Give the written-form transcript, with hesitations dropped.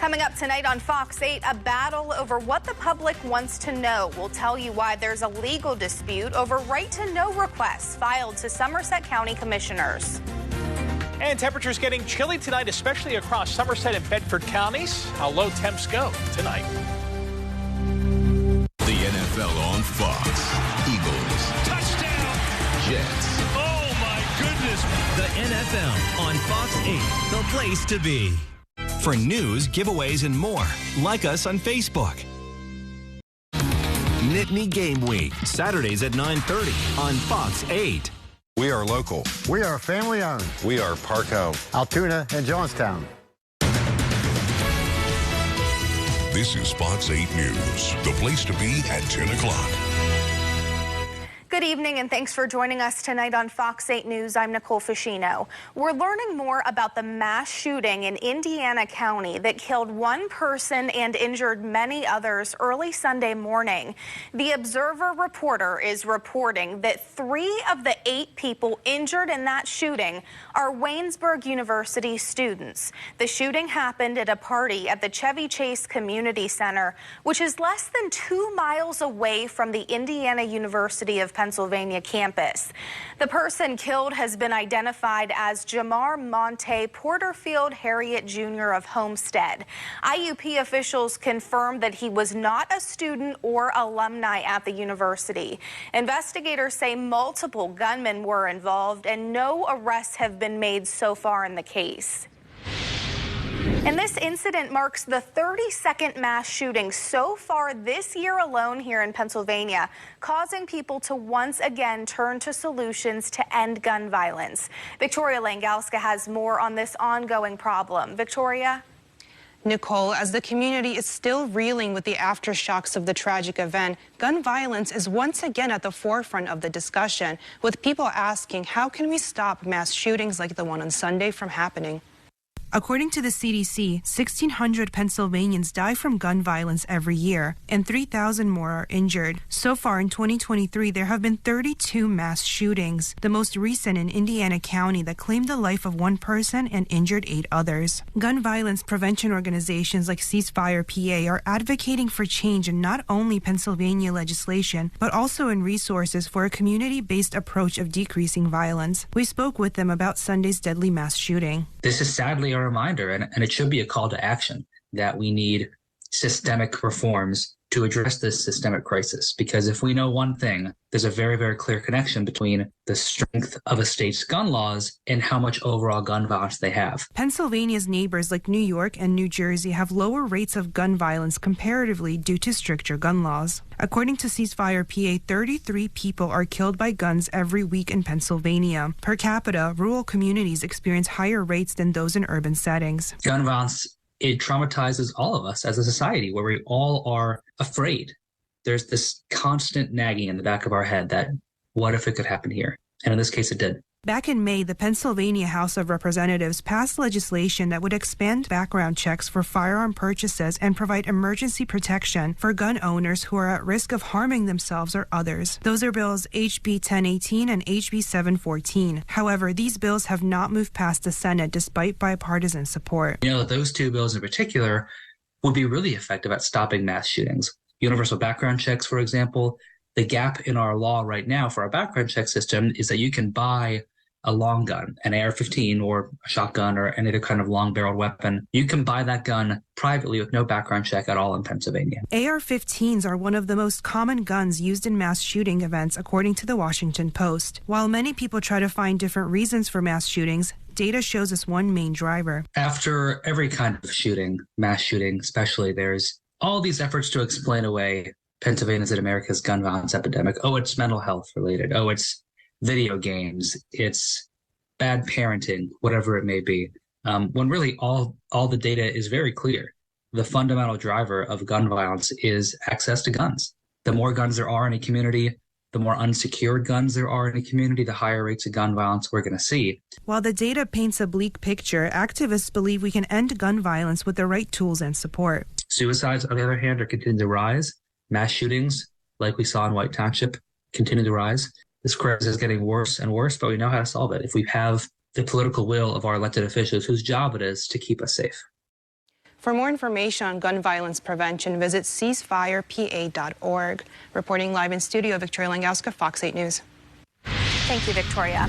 Coming up tonight on Fox 8, a battle over what the public wants to know. We'll tell you why there's a legal dispute over right-to-know requests filed to Somerset County commissioners. And temperatures getting chilly tonight, especially across Somerset and Bedford counties. How low temps go tonight. The NFL on Fox. Eagles. Touchdown. Jets. Oh, my goodness. The NFL on Fox 8, the place to be. For news, giveaways, and more, like us on Facebook. Nittany Game Week, Saturdays at 9:30 on Fox 8. We are local. We are family owned. We are park owned. Altoona and Johnstown. This is Fox 8 News, the place to be at 10 o'clock. Good evening, and thanks for joining us tonight on Fox 8 News. I'm Nicole Ficino. We're learning more about the mass shooting in Indiana County that killed one person and injured many others early Sunday morning. The Observer reporter is reporting that 3 of the 8 people injured in that shooting are Waynesburg University students. The shooting happened at a party at the Chevy Chase Community Center, which is less than 2 miles away from the Indiana University of Pennsylvania campus. The person killed has been identified as Jamar Monte Porterfield Harriet Jr. of Homestead. IUP officials confirmed that he was not a student or alumni at the university. Investigators say multiple gunmen were involved and no arrests have been made so far in the case. And this incident marks the 32nd mass shooting so far this year alone here in Pennsylvania, causing people to once again turn to solutions to end gun violence. Victoria Langowska has more on this ongoing problem. Victoria? Nicole, as the community is still reeling with the aftershocks of the tragic event, gun violence is once again at the forefront of the discussion, with people asking, how can we stop mass shootings like the one on Sunday from happening? According to the CDC, 1,600 Pennsylvanians die from gun violence every year, and 3,000 more are injured. So far in 2023, there have been 32 mass shootings, the most recent in Indiana County that claimed the life of one person and injured 8 others. Gun violence prevention organizations like Ceasefire PA are advocating for change in not only Pennsylvania legislation, but also in resources for a community-based approach of decreasing violence. We spoke with them about Sunday's deadly mass shooting. This is sadly a reminder, and it should be a call to action, that we need systemic reforms to address this systemic crisis. Because if we know one thing, there's a very, very clear connection between the strength of a state's gun laws and how much overall gun violence they have. Pennsylvania's neighbors like New York and New Jersey have lower rates of gun violence comparatively due to stricter gun laws. According to Ceasefire PA, 33 people are killed by guns every week in Pennsylvania. Per capita, rural communities experience higher rates than those in urban settings. Gun violence, it traumatizes all of us as a society, where we all are afraid. There's this constant nagging in the back of our head that, what if it could happen here? And in this case, it did. Back in May, the Pennsylvania House of Representatives passed legislation that would expand background checks for firearm purchases and provide emergency protection for gun owners who are at risk of harming themselves or others. Those are bills HB 1018 and HB 714. However, these bills have not moved past the Senate despite bipartisan support. You know, those 2 bills in particular would be really effective at stopping mass shootings. Universal background checks, for example. The gap in our law right now for our background check system is that you can buy a long gun, an AR-15 or a shotgun or any other kind of long-barreled weapon. You can buy that gun privately with no background check at all in Pennsylvania. AR-15s are one of the most common guns used in mass shooting events, according to the Washington Post. While many people try to find different reasons for mass shootings, data shows us one main driver. After every kind of shooting, mass shooting especially, there's all these efforts to explain away Pennsylvania's and America's gun violence epidemic. Oh, it's mental health related. Oh, it's video games, it's bad parenting, whatever it may be. When really all the data is very clear. The fundamental driver of gun violence is access to guns. The more guns there are in a community, the more unsecured guns there are in a community, the higher rates of gun violence we're going to see. While the data paints a bleak picture, activists believe we can end gun violence with the right tools and support. Suicides, on the other hand, are continuing to rise. Mass shootings, like we saw in White Township, continue to rise. This crisis is getting worse and worse, but we know how to solve it if we have the political will of our elected officials whose job it is to keep us safe. For more information on gun violence prevention, visit ceasefirepa.org. Reporting live in studio, Victoria Langowska, Fox 8 News. Thank you, Victoria.